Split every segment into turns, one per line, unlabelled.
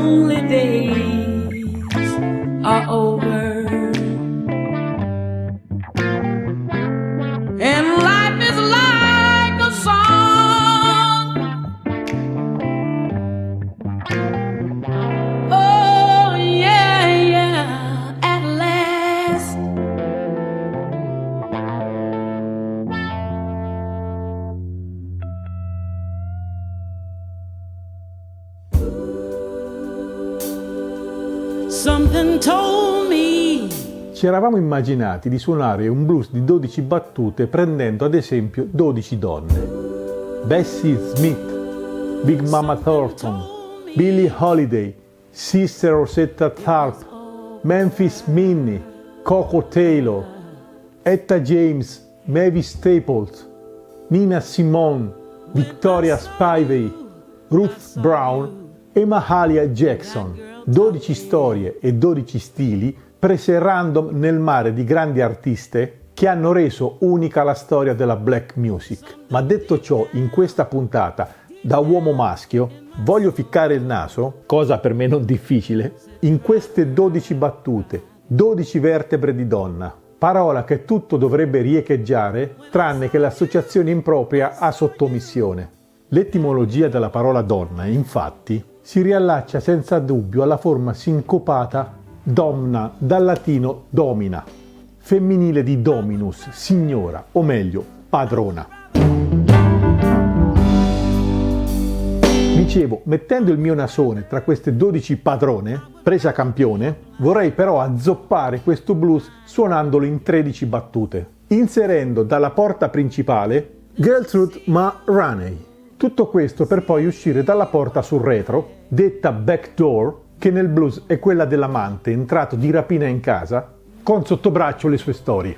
lonely days are over, and life is like a song. Oh yeah, yeah, at last. Something told me.
Ci eravamo immaginati di suonare un blues di 12 battute prendendo ad esempio 12 donne. Bessie Smith, Big Mama Thornton, Billie Holiday, Sister Rosetta Tharpe, Memphis Minnie, Coco Taylor, Etta James, Mavis Staples, Nina Simone, Victoria Spivey, Ruth Brown e Mahalia Jackson. 12 storie e 12 stili prese random nel mare di grandi artiste che hanno reso unica la storia della black music. Ma detto ciò, in questa puntata, da uomo maschio, voglio ficcare il naso, cosa per me non difficile, in queste 12 battute, 12 vertebre di donna, parola che tutto dovrebbe riecheggiare tranne che l'associazione impropria a sottomissione. L'etimologia della parola donna, infatti, si riallaccia senza dubbio alla forma sincopata domna, dal latino domina, femminile di dominus, signora, o meglio, padrona. Dicevo, mettendo il mio nasone tra queste 12 padrone, presa campione, vorrei però azzoppare questo blues suonandolo in 13 battute, inserendo dalla porta principale Gertrude Ma Rainey. Tutto questo per poi uscire dalla porta sul retro, detta backdoor, che nel blues è quella dell'amante entrato di rapina in casa, con sottobraccio le sue storie.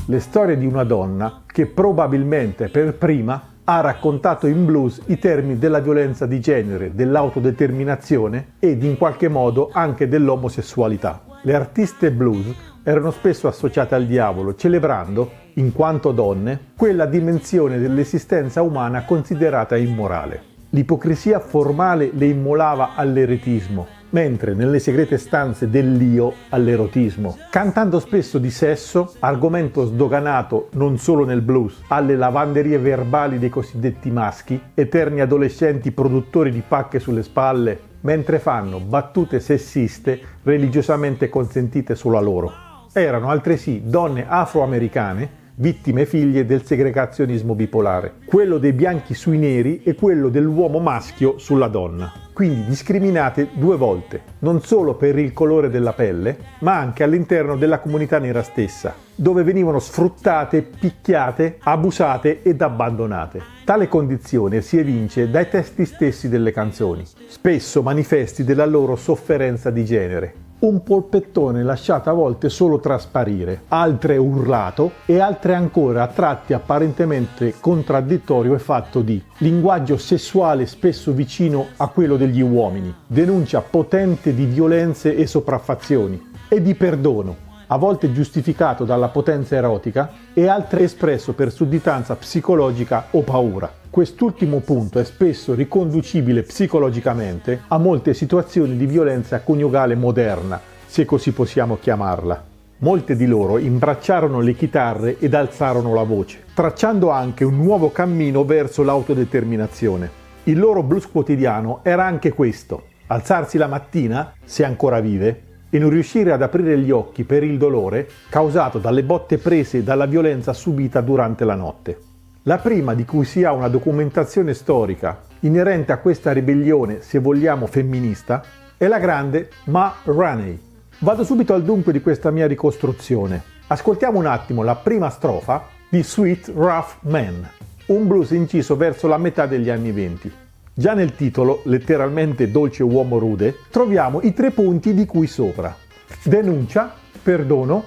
Le storie di una donna che probabilmente per prima ha raccontato in blues i termini della violenza di genere, dell'autodeterminazione ed in qualche modo anche dell'omosessualità. Le artiste blues erano spesso associate al diavolo, celebrando, in quanto donne, quella dimensione dell'esistenza umana considerata immorale. L'ipocrisia formale le immolava all'eretismo, mentre nelle segrete stanze dell'io all'erotismo, cantando spesso di sesso, argomento sdoganato non solo nel blues, alle lavanderie verbali dei cosiddetti maschi, eterni adolescenti produttori di pacche sulle spalle, mentre fanno battute sessiste religiosamente consentite solo a loro. Erano altresì donne afroamericane, vittime figlie del segregazionismo bipolare, quello dei bianchi sui neri e quello dell'uomo maschio sulla donna, quindi discriminate due volte, non solo per il colore della pelle, ma anche all'interno della comunità nera stessa, dove venivano sfruttate, picchiate, abusate ed abbandonate. Tale condizione si evince dai testi stessi delle canzoni, spesso manifesti della loro sofferenza di genere. Un polpettone lasciato a volte solo trasparire, altre urlato e altre ancora a tratti apparentemente contraddittorio e fatto di linguaggio sessuale spesso vicino a quello degli uomini, denuncia potente di violenze e sopraffazioni e di perdono, a volte giustificato dalla potenza erotica e altre espresso per sudditanza psicologica o paura. Quest'ultimo punto è spesso riconducibile psicologicamente a molte situazioni di violenza coniugale moderna, se così possiamo chiamarla. Molte di loro imbracciarono le chitarre ed alzarono la voce, tracciando anche un nuovo cammino verso l'autodeterminazione. Il loro blues quotidiano era anche questo: alzarsi la mattina, se ancora vive, e non riuscire ad aprire gli occhi per il dolore causato dalle botte prese dalla violenza subita durante la notte. La prima di cui si ha una documentazione storica inerente a questa ribellione, se vogliamo femminista, è la grande Ma Rainey. Vado subito al dunque di questa mia ricostruzione. Ascoltiamo un attimo la prima strofa di Sweet Rough Man, un blues inciso verso la metà degli anni '20. Già nel titolo, letteralmente Dolce uomo rude, troviamo i 3 punti di cui sopra: denuncia, perdono,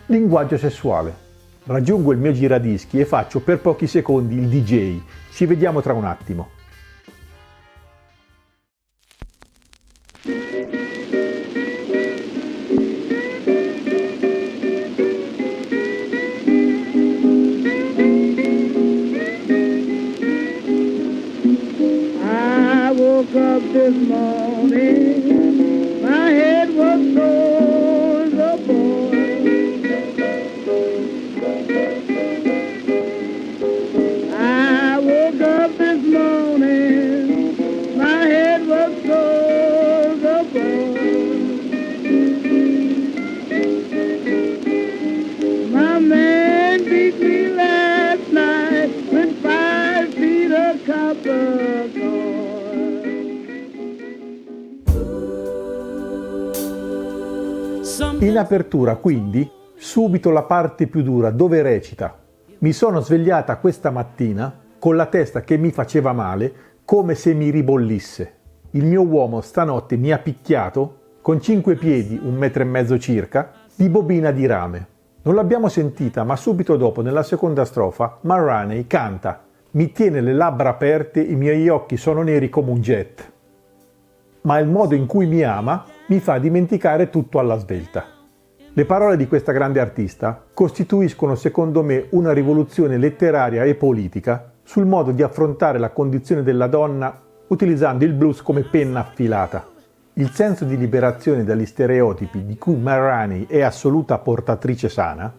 linguaggio sessuale. Raggiungo il mio giradischi e faccio per pochi secondi il DJ. Ci vediamo tra un attimo.
this morning, my head was sore as a boy. I woke up this morning, my head was sore as a boy. My man beat me last night with 5 feet of copper cord.
In apertura, quindi, subito la parte più dura dove recita: mi sono svegliata questa mattina con la testa che mi faceva male, come se mi ribollisse. Il mio uomo stanotte mi ha picchiato con 5 piedi, 1,5 metri circa, di bobina di rame. Non l'abbiamo sentita, ma subito dopo, nella seconda strofa, Ma Rainey canta: mi tiene le labbra aperte, i miei occhi sono neri come un jet. Ma il modo in cui mi ama mi fa dimenticare tutto alla svelta. Le parole di questa grande artista costituiscono, secondo me, una rivoluzione letteraria e politica sul modo di affrontare la condizione della donna utilizzando il blues come penna affilata. Il senso di liberazione dagli stereotipi di cui Ma Rainey è assoluta portatrice sana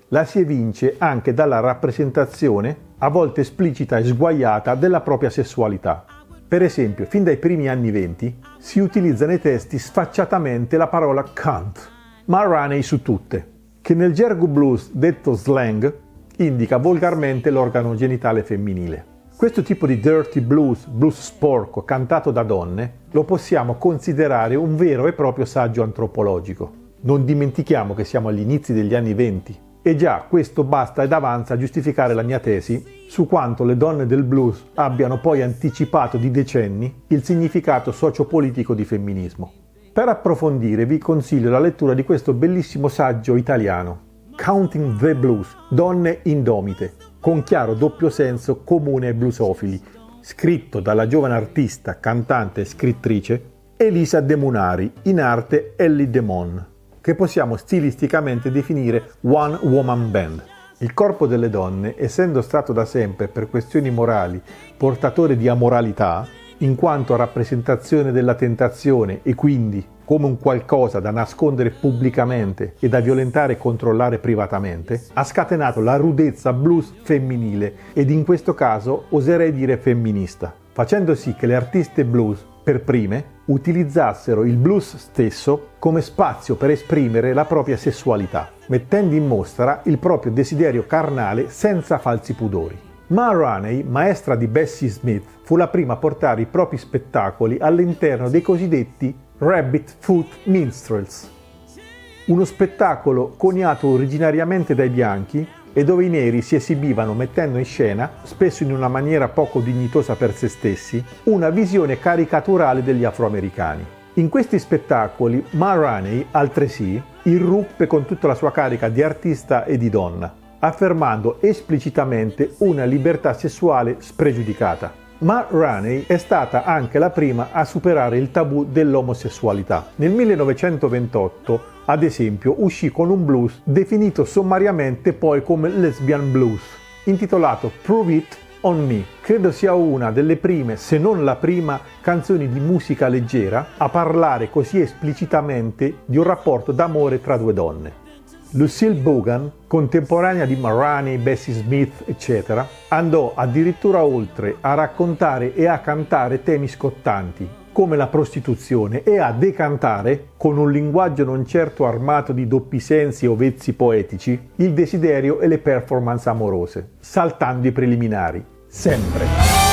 la si evince anche dalla rappresentazione, a volte esplicita e sguaiata, della propria sessualità. Per esempio, fin dai primi anni '20 si utilizza nei testi sfacciatamente la parola cunt, Ma Rainey su tutte, che nel gergo blues detto slang indica volgarmente l'organo genitale femminile. Questo tipo di dirty blues, blues sporco, cantato da donne, lo possiamo considerare un vero e proprio saggio antropologico. Non dimentichiamo che siamo agli inizi degli anni '20 e già questo basta ed avanza a giustificare la mia tesi su quanto le donne del blues abbiano poi anticipato di decenni il significato sociopolitico di femminismo. Per approfondire vi consiglio la lettura di questo bellissimo saggio italiano, Counting the Blues, Donne indomite, con chiaro doppio senso comune ai bluesofili, scritto dalla giovane artista, cantante e scrittrice Elisa De Munari, in arte Ellie Demon, che possiamo stilisticamente definire one woman band. Il corpo delle donne, essendo stato da sempre per questioni morali portatore di amoralità, in quanto rappresentazione della tentazione e quindi come un qualcosa da nascondere pubblicamente e da violentare e controllare privatamente, ha scatenato la rudezza blues femminile ed in questo caso oserei dire femminista, facendo sì che le artiste blues per prime utilizzassero il blues stesso come spazio per esprimere la propria sessualità, mettendo in mostra il proprio desiderio carnale senza falsi pudori. Ma Rainey, maestra di Bessie Smith, fu la prima a portare i propri spettacoli all'interno dei cosiddetti Rabbit Foot Minstrels, uno spettacolo coniato originariamente dai bianchi e dove i neri si esibivano mettendo in scena, spesso in una maniera poco dignitosa per se stessi, una visione caricaturale degli afroamericani. In questi spettacoli Ma Rainey, altresì, irruppe con tutta la sua carica di artista e di donna, affermando esplicitamente una libertà sessuale spregiudicata. Ma Rainey è stata anche la prima a superare il tabù dell'omosessualità. Nel 1928, ad esempio, uscì con un blues definito sommariamente poi come lesbian blues, intitolato Prove It on Me. Credo sia una delle prime, se non la prima, canzoni di musica leggera a parlare così esplicitamente di un rapporto d'amore tra due donne. Lucille Bogan, contemporanea di Ma Rainey, Bessie Smith, eccetera, andò addirittura oltre a raccontare e a cantare temi scottanti, come la prostituzione, e a decantare, con un linguaggio non certo armato di doppi sensi o vezzi poetici, il desiderio e le performance amorose, saltando i preliminari, sempre.